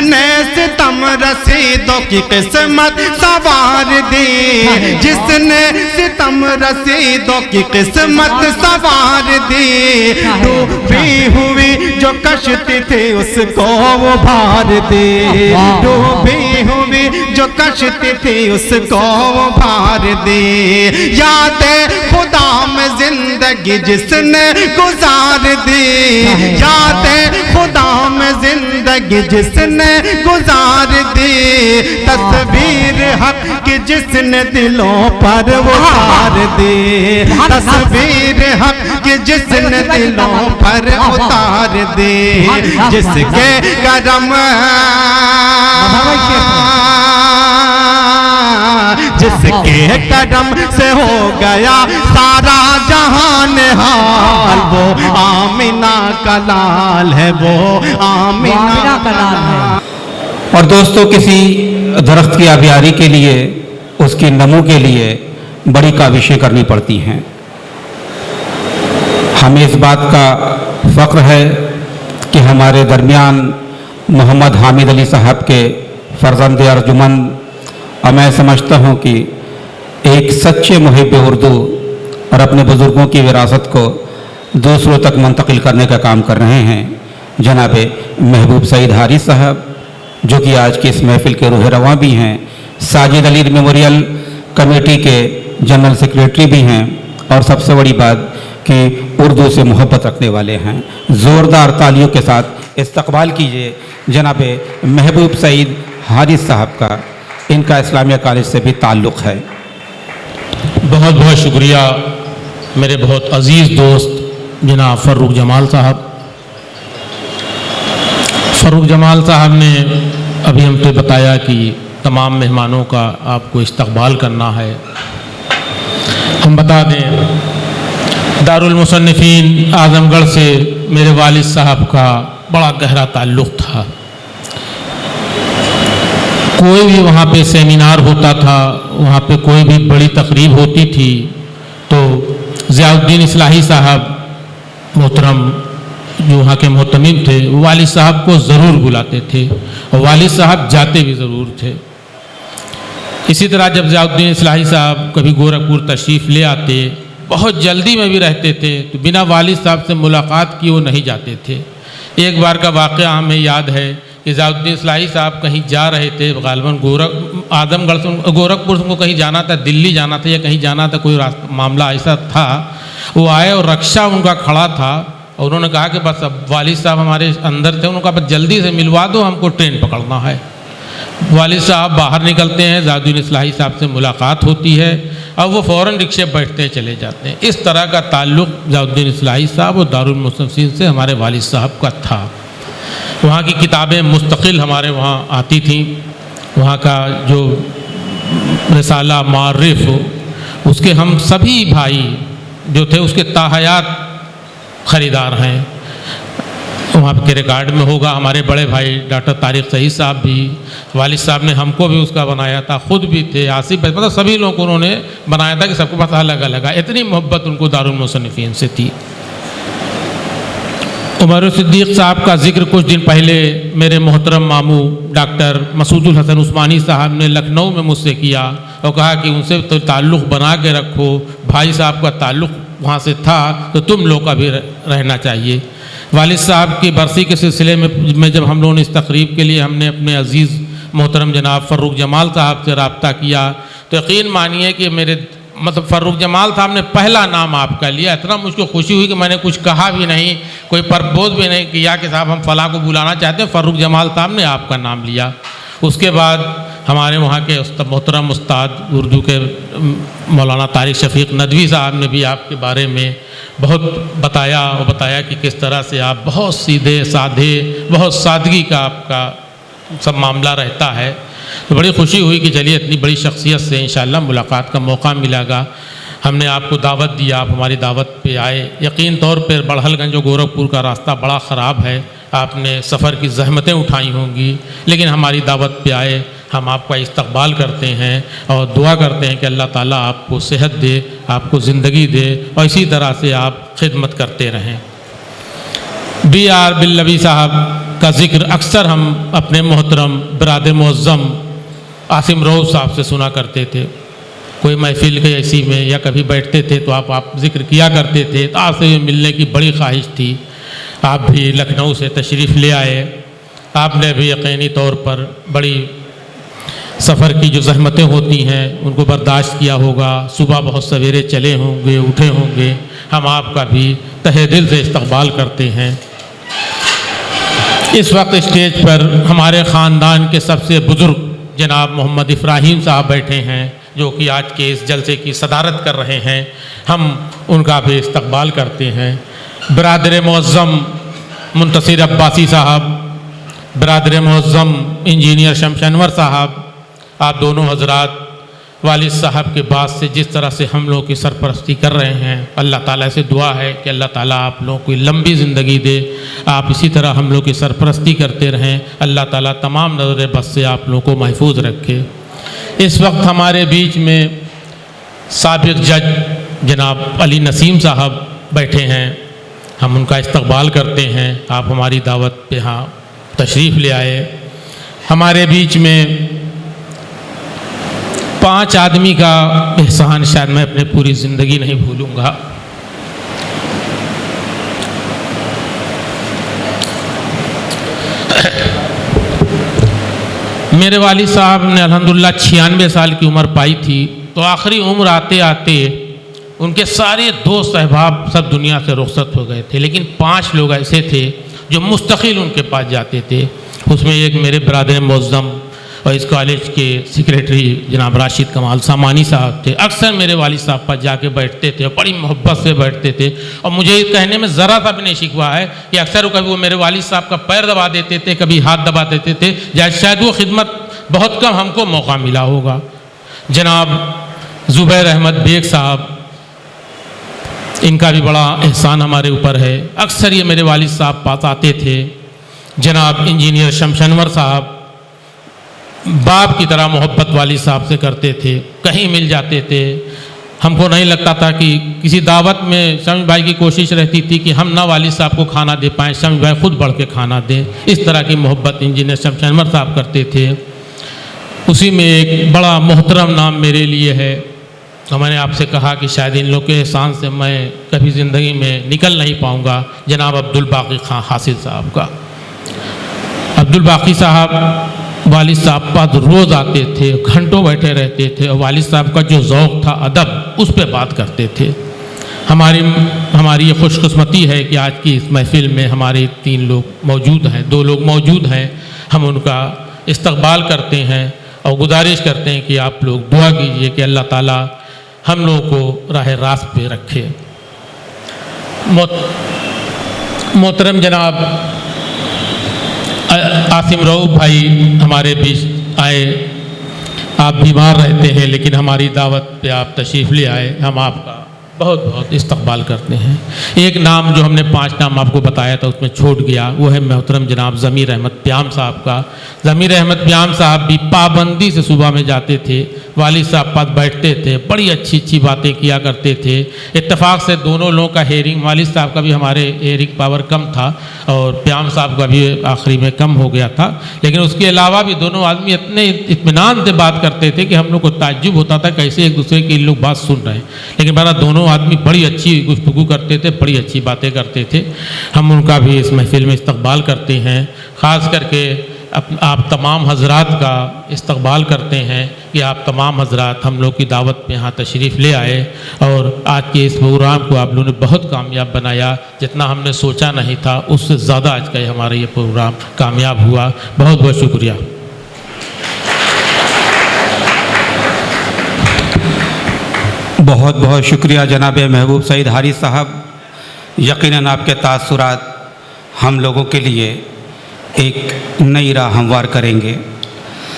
نے ستم رسیدوں کی قسمت سوار دی، جس نے ستم رسیدوں کی قسمت سوار دی، ڈوبی ہوئی جو کشتی تھی اس کو وہ بھار دی، ڈوبی ہوئی جو کشتی تھی اس کو وہ بھار دی، یاد خدا میں زندگی جس نے گزار دی، یاد خدا میں زندگی جس نے گزار دی، تصویر حق کی جس نے دلوں پر اتار دی، تصویر حق کی جس نے دلوں پر اتار دی، جس کے کرم جس کے کرم سے ہو گیا سارا جہان حال، وہ آمینہ کا لال ہے، وہ آمینہ کا لال ہے۔ اور دوستو، کسی درخت کی آبیاری کے لیے، اس کی نمو کے لیے بڑی کاوشیں کرنی پڑتی ہیں۔ ہمیں اس بات کا فخر ہے کہ ہمارے درمیان محمد حامد علی صاحب کے فرزند ارجمند، اور میں سمجھتا ہوں کہ ایک سچے محب اردو اور اپنے بزرگوں کی وراثت کو دوسروں تک منتقل کرنے کا کام کر رہے ہیں، جناب محبوب سعید حارث صاحب، جو کہ آج کی اس محفل کے روح رواں بھی ہیں، ساجد علی میموریل کمیٹی کے جنرل سیکریٹری بھی ہیں، اور سب سے بڑی بات کہ اردو سے محبت رکھنے والے ہیں۔ زوردار تالیوں کے ساتھ استقبال کیجیے جناب محبوب سعید حارث صاحب کا، ان کا اسلامیہ کالج سے بھی تعلق ہے۔ بہت بہت شکریہ میرے بہت عزیز دوست جناب فروخ جمال صاحب۔ فروخ جمال صاحب نے ابھی ہم کو بتایا کہ تمام مہمانوں کا آپ کو استقبال کرنا ہے۔ ہم بتا دیں، دارالمصنفین اعظم گڑھ سے میرے والد صاحب کا بڑا گہرا تعلق تھا۔ کوئی بھی وہاں پہ سیمینار ہوتا تھا، وہاں پہ کوئی بھی بڑی تقریب ہوتی تھی تو ضیاء الدین اصلاحی صاحب محترم جو وہاں کے محتمم تھے، والد صاحب کو ضرور بلاتے تھے اور والد صاحب جاتے بھی ضرور تھے۔ اسی طرح جب ضیاء الدین اصلاحی صاحب کبھی گورکھپور تشریف لے آتے، بہت جلدی میں بھی رہتے تھے تو بنا والد صاحب سے ملاقات کی وہ نہیں جاتے تھے۔ ایک بار کا واقعہ ہمیں یاد ہے کہ ضیاء الدین اصلاحی صاحب کہیں جا رہے تھے، غالباً اعظم گڑھ سے گورکھپور سے ان کو کہیں جانا تھا، دلی جانا تھا یا کہیں جانا تھا، کوئی معاملہ ایسا تھا۔ وہ آئے اور رکشہ ان کا کھڑا تھا اور انہوں نے کہا کہ بس اب والد صاحب ہمارے اندر تھے، انہوں نے کہا بس جلدی سے ملوا دو، ہم کو ٹرین پکڑنا ہے۔ والد صاحب باہر نکلتے ہیں، ضیاء الدین اصلاحی صاحب سے ملاقات ہوتی ہے اور وہ فوراً رکشے بیٹھتے چلے جاتے ہیں۔ اس طرح کا تعلق ضیاء الدین اصلاحی صاحب اور دارالمصنفین سے ہمارے والد صاحب کا تھا۔ وہاں کی کتابیں مستقل ہمارے وہاں آتی تھیں۔ وہاں کا جو رسالہ معرف، اس کے ہم سبھی بھائی جو تھے اس کے تاحیات خریدار ہیں۔ وہاں کے ریکارڈ میں ہوگا، ہمارے بڑے بھائی ڈاکٹر طارق سعید صاحب بھی، والد صاحب نے ہم کو بھی اس کا بنایا تھا، خود بھی تھے، آصف مطلب سبھی لوگوں کو انہوں نے بنایا تھا کہ سب کو پتہ الگ الگ ہے، اتنی محبت ان کو دارالمصنفین سے تھی۔ عمر صدیق صاحب کا ذکر کچھ دن پہلے میرے محترم ماموں ڈاکٹر مسعود الحسن عثمانی صاحب نے لکھنؤ میں مجھ سے کیا اور کہا کہ ان سے تو تعلق بنا کے رکھو، بھائی صاحب کا تعلق وہاں سے تھا تو تم لوگ کا بھی رہنا چاہیے۔ والد صاحب کی برسی کے سلسلے میں جب ہم لوگوں نے اس تقریب کے لیے ہم نے اپنے عزیز محترم جناب فروخ جمال صاحب سے رابطہ کیا تو یقین مانیے کہ میرے فروخ جمال صاحب نے پہلا نام آپ کا لیا۔ اتنا مجھ کو خوشی ہوئی کہ میں نے کچھ کہا بھی نہیں، کوئی پرپوز بھی نہیں کیا کہ صاحب ہم فلاں کو بلانا چاہتے ہیں، فروخ جمال صاحب نے آپ کا نام لیا۔ اس کے بعد ہمارے وہاں کے محترم استاد اردو کے مولانا طارق شفیق ندوی صاحب نے بھی آپ کے بارے میں بہت بتایا کہ کس طرح سے آپ بہت سیدھے سادھے، بہت سادگی کا آپ کا سب معاملہ رہتا ہے۔ تو بڑی خوشی ہوئی کہ چلیے اتنی بڑی شخصیت سے انشاءاللہ ملاقات کا موقع ملا گا۔ ہم نے آپ کو دعوت دیا، آپ ہماری دعوت پہ آئے۔ یقین طور پر بڑھل گنج و گورکھپور کا راستہ بڑا خراب ہے، آپ نے سفر کی زحمتیں اٹھائی ہوں گی، لیکن ہماری دعوت پہ آئے۔ ہم آپ کا استقبال کرتے ہیں اور دعا کرتے ہیں کہ اللہ تعالیٰ آپ کو صحت دے، آپ کو زندگی دے اور اسی طرح سے آپ خدمت کرتے رہیں۔ بی آر بلوی صاحب का जिक्र अक्सर हम अपने मोहतरम बिरादर मुअज़्ज़म आसिम रऊफ़ साहब से सुना करते थे। कोई महफिल के ऐसी में या कभी बैठते थे तो आप जिक्र किया करते थे। तो आपसे मिलने की बड़ी ख्वाहिश थी। आप भी लखनऊ से तशरीफ़ ले आए। आपने भी यकीनी तौर पर बड़ी सफ़र की जो ज़हमतें होती हैं उनको बर्दाश्त किया होगा। सुबह बहुत सवेरे चले होंगे, उठे होंगे। हम आपका भी तहे दिल से इस्तक़बाल करते हैं। इस वक्त स्टेज पर हमारे ख़ानदान के सबसे बुज़ुर्ग जनाब मोहम्मद इब्राहीम साहब बैठे हैं, जो कि आज के इस जलसे की सदारत कर रहे हैं। हम उनका भी इस्तक़बाल करते हैं। बिरादर मुअज़्ज़म मुंतसिर अब्बासी साहब, बिरादर मुअज़्ज़म इंजीनियर शम्स अनवर साहब, आप दोनों हज़रात वालिद साहब के बाद से जिस तरह से हम लोगों की सरपरस्ती कर रहे हैं, अल्लाह ताला से दुआ है कि अल्लाह ताला आप लोगों को लंबी ज़िंदगी दे। आप इसी तरह हम लोग की सरपरस्ती करते रहें। अल्लाह ताला तमाम नज़र बस से आप लोगों को महफूज रखे। इस वक्त हमारे बीच में साबिक़ जज जनाब अली नसीम साहब बैठे हैं। हम उनका इस्तक़बाल करते हैं। आप हमारी दावत पे यहाँ तशरीफ़ ले आए। हमारे बीच में 5 आदमी का एहसान शायद मैं अपने पूरी ज़िंदगी नहीं भूलूँगा। मेरे वालिद साहब ने अल्हम्दुलिल्लाह 96 साल की उम्र पाई थी। तो आखिरी उम्र आते आते उनके सारे दोस्त अहबाब सब दुनिया से रुखसत हो गए थे, लेकिन 5 लोग ऐसे थे जो मुस्तकिल उनके पास जाते थे। उसमें एक मेरे बिरादर मुअज़्ज़म और इस कॉलेज के सेक्रेटरी जनाब राशिद कमाल सामानी साहब थे। अक्सर मेरे वालिद साहब पर जाके बैठते थे, बड़ी मोहब्बत से बैठते थे। और मुझे ये कहने में ज़रा सा भी नहीं शिकवा है कि अक्सर कभी वो मेरे वालिद साहब का पैर दबा देते थे, कभी हाथ दबा देते थे। शायद वो खिदमत बहुत कम हमको मौका मिला होगा। जनाब ज़ुबैर अहमद बेग साहब, इनका भी बड़ा एहसान हमारे ऊपर है। अक्सर ये मेरे वालिद साहब पास आते थे। जनाब इंजीनियर शम्स अनवर साहब बाप की तरह मोहब्बत वालिद साहब से करते थे, कहीं मिल जाते थे। हमको नहीं लगता था कि किसी दावत में शम्स भाई की कोशिश रहती थी कि हम ना वालिद साहब को खाना दे पाएँ, शम्स भाई खुद बढ़ के खाना दें। इस तरह की मोहब्बत इंजीनियर शम्स अनवर साहब करते थे। उसी में एक बड़ा मोहतरम नाम मेरे लिए है। तो मैंने आपसे कहा कि शायद इन लोग के एहसान से मैं कभी ज़िंदगी में निकल नहीं पाऊँगा। जनाब अब्दुल बाकी खां हासिल साहब का। अब्दुल बाकी साहब वालिद साहब पास रोज़ आते थे, घंटों बैठे रहते थे और वालिद साहब का जो ज़ौक़ था अदब, उस पर बात करते थे। हमारी ये खुशकिस्मती है कि आज की इस महफ़िल में हमारे 3 लोग मौजूद हैं, 2 लोग मौजूद हैं। हम उनका इस्तक़बाल करते हैं और गुजारिश करते हैं कि आप लोग दुआ कीजिए कि अल्लाह ताला हम लोगों को राह रास्त पे रखे। मोहतरम जनाब आसिम रऊफ़ भाई हमारे बीच आए। आप बीमार रहते हैं लेकिन हमारी दावत पे आप तशरीफ़ ले आए। हम आपका बहुत बहुत इस्तक़बाल करते हैं। एक नाम जो हमने 5 नाम आपको बताया था उसमें छूट गया, वो है मोहतरम जनाब ज़मीर अहमद प्याम साहब का। ज़मीर अहमद प्याम साहब भी पाबंदी से सुबह में जाते थे, वालिद साहब पास बैठते थे, बड़ी अच्छी अच्छी बातें किया करते थे। इत्तेफाक से दोनों लोगों का हेयरिंग, वालिद साहब का भी हमारे हेयरिंग पावर कम था और प्याम साहब का भी आखिरी में कम हो गया था, लेकिन उसके अलावा भी दोनों आदमी इतने इत्मीनान से बात करते थे कि हम लोग को ताज्जुब होता था कैसे एक दूसरे की इन लोग बात सुन रहे हैं। लेकिन बड़ा दोनों आदमी बड़ी अच्छी गुफ्तगू करते थे, बड़ी अच्छी बातें करते थे। हम उनका भी इस महफिल में इस्तक़बाल करते हैं। ख़ास करके आप तमाम हज़रात का इस्तक़बाल करते हैं कि आप तमाम हज़रात हम लोग की दावत पे यहाँ तशरीफ़ ले आए और आज के इस प्रोग्राम को आप लोगों ने बहुत कामयाब बनाया। जितना हमने सोचा नहीं था उससे ज़्यादा आज का हमारा ये प्रोग्राम कामयाब हुआ। बहुत बहुत शुक्रिया। बहुत बहुत शुक्रिया जनाब महबूब सईद हारिस साहब। यकीनन आपके तासुरात हम लोगों के लिए एक नई राह हमवार करेंगे।